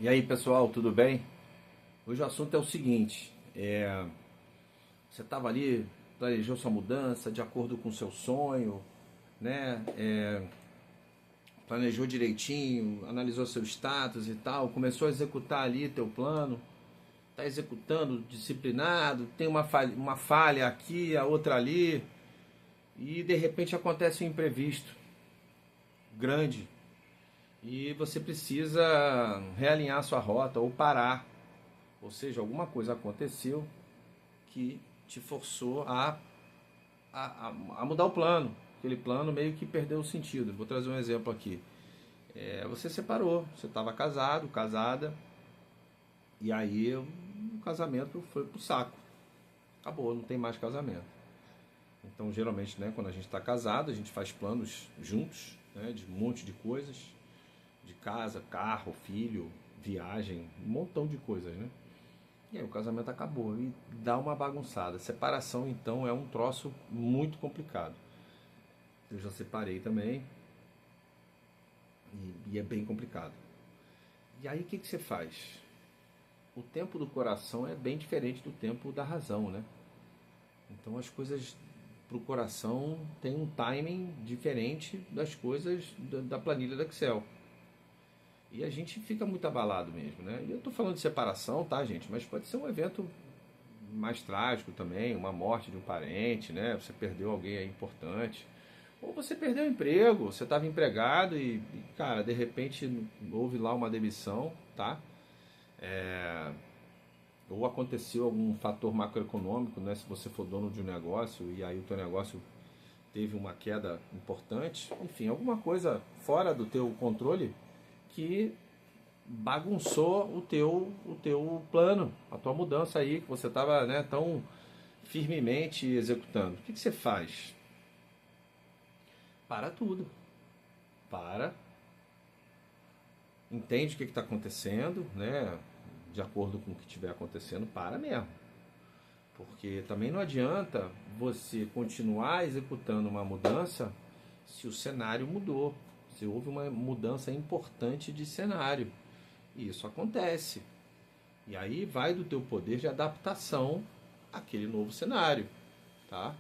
E aí pessoal, tudo bem? Hoje o assunto é o seguinte: você estava ali, planejou sua mudança de acordo com o seu sonho, né? Planejou direitinho, analisou seu status e tal, começou a executar ali teu plano, está executando disciplinado, tem uma falha aqui, a outra ali, e de repente acontece um imprevisto grande e você precisa realinhar sua rota ou parar. Ou seja, alguma coisa aconteceu que te forçou a mudar o plano. Aquele plano meio que perdeu o sentido. Vou trazer um exemplo aqui. Você separou, você estava casado, casada, e aí o casamento foi pro saco. Acabou, não tem mais casamento. Então, geralmente, né, quando a gente está casado, a gente faz planos juntos, né, de um monte de coisas, de casa, carro, filho, viagem, um montão de coisas, né? E aí o casamento acabou e dá uma bagunçada. Separação, então, é um troço muito complicado. Eu já separei também e é bem complicado. E aí o que você faz? O tempo do coração é bem diferente do tempo da razão, né? Então as coisas para o coração tem um timing diferente das coisas da planilha do Excel. E a gente fica muito abalado mesmo, né? E eu tô falando de separação, tá, gente? Mas pode ser um evento mais trágico também, uma morte de um parente, né? Você perdeu alguém aí importante. Ou você perdeu o emprego, você estava empregado cara, de repente houve lá uma demissão, tá? Ou aconteceu algum fator macroeconômico, né? Se você for dono de um negócio e aí o teu negócio teve uma queda importante, enfim, alguma coisa fora do teu controle que bagunçou o teu plano, a tua mudança aí que você estava, né, tão firmemente executando. O que você faz? Para tudo. Para, entende o que está acontecendo, né? De acordo com o que estiver acontecendo, para mesmo. Porque também não adianta você continuar executando uma mudança se o cenário mudou, se houve uma mudança importante de cenário. E isso acontece. E aí vai do teu poder de adaptação àquele novo cenário, tá?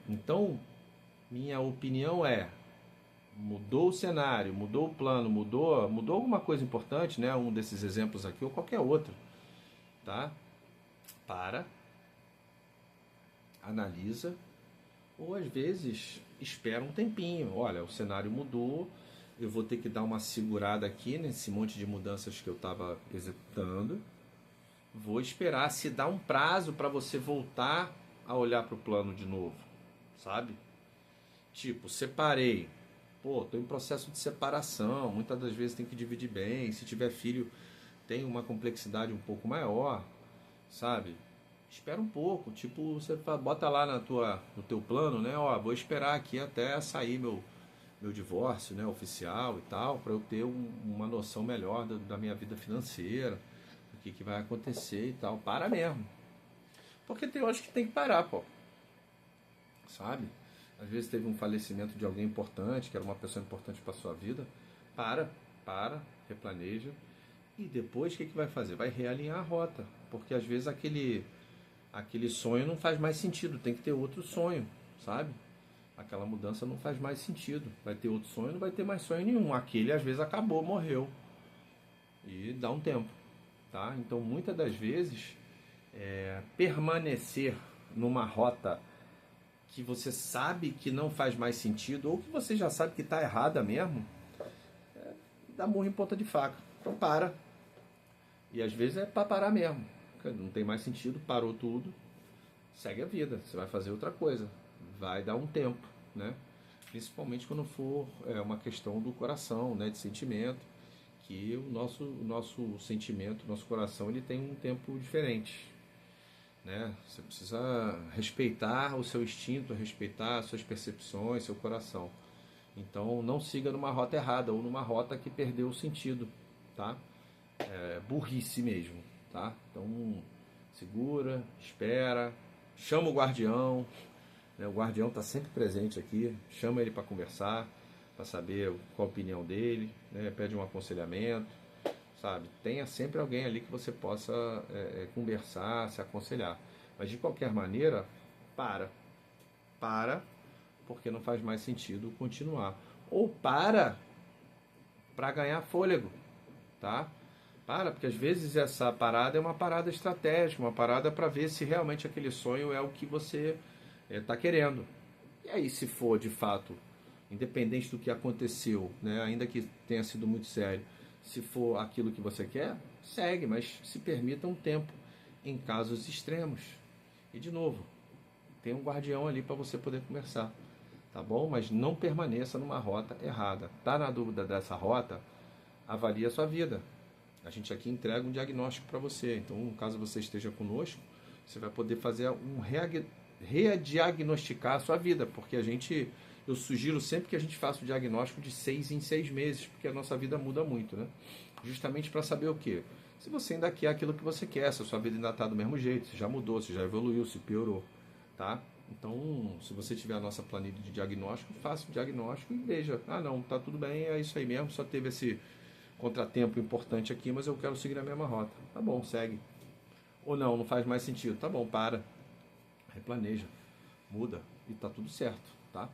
Então, minha opinião é: mudou o cenário, mudou o plano, mudou alguma coisa importante, né? Um desses exemplos aqui ou qualquer outro, tá? Para, analisa, ou às vezes espera um tempinho. Olha, o cenário mudou, eu vou ter que dar uma segurada aqui nesse monte de mudanças que eu estava executando. Vou esperar, se dá um prazo para você voltar a olhar para o plano de novo, sabe? Tipo, separei. Pô, tô em processo de separação. Muitas das vezes tem que dividir bem. Se tiver filho, tem uma complexidade um pouco maior, sabe? Espera um pouco. Tipo, você bota lá no teu plano, né? Ó, vou esperar aqui até sair meu divórcio, né? Oficial e tal, para eu ter uma noção melhor da minha vida financeira, o que vai acontecer e tal. Para mesmo. Porque tem horas que tem que parar, pô, sabe? Às vezes teve um falecimento de alguém importante, que era uma pessoa importante para sua vida. Para, para, replaneja. E depois o que vai fazer? Vai realinhar a rota. Porque às vezes aquele sonho não faz mais sentido, tem que ter outro sonho, sabe? Aquela mudança não faz mais sentido. Vai ter outro sonho, não vai ter mais sonho nenhum. Aquele às vezes acabou, morreu. E dá um tempo, tá? Então muitas das vezes permanecer numa rota que você sabe que não faz mais sentido, ou que você já sabe que está errada mesmo, dá murro em ponta de faca. Então para. E às vezes é para parar mesmo. Não tem mais sentido, parou tudo, segue a vida. Você vai fazer outra coisa. Vai dar um tempo, né? Principalmente quando for uma questão do coração, né? De sentimento. Que o nosso sentimento, o nosso coração, ele tem um tempo diferente, né? Você precisa respeitar o seu instinto, respeitar as suas percepções, seu coração. Então não siga numa rota errada ou numa rota que perdeu o sentido, tá? É burrice mesmo, tá? Então segura, espera, chama o guardião, né? O guardião está sempre presente aqui, chama ele para conversar, para saber qual a opinião dele, né? Pede um aconselhamento, sabe? Tenha sempre alguém ali que você possa conversar, se aconselhar. Mas de qualquer maneira, para, porque não faz mais sentido continuar. Ou para ganhar fôlego, tá? Porque às vezes essa parada é uma parada estratégica, uma parada para ver se realmente aquele sonho é o que você está querendo. E aí, se for de fato, independente do que aconteceu, né, ainda que tenha sido muito sério, se for aquilo que você quer, segue, mas se permita um tempo em casos extremos. E de novo, tem um guardião ali para você poder conversar, tá bom? Mas não permaneça numa rota errada. Tá na dúvida dessa rota? Avalie a sua vida. A gente aqui entrega um diagnóstico para você. Então, caso você esteja conosco, você vai poder fazer um rediagnosticar a sua vida, porque eu sugiro sempre que a gente faça o diagnóstico de 6 em 6 meses, porque a nossa vida muda muito, né? Justamente para saber o quê? Se você ainda quer aquilo que você quer, se a sua vida ainda está do mesmo jeito, se já mudou, se já evoluiu, se piorou, tá? Então, se você tiver a nossa planilha de diagnóstico, faça o diagnóstico e veja, não, tá tudo bem, é isso aí mesmo, só teve esse contratempo importante aqui, mas eu quero seguir a mesma rota. Tá bom, segue. Ou não, não faz mais sentido. Tá bom, para. Replaneja, muda e tá tudo certo, tá?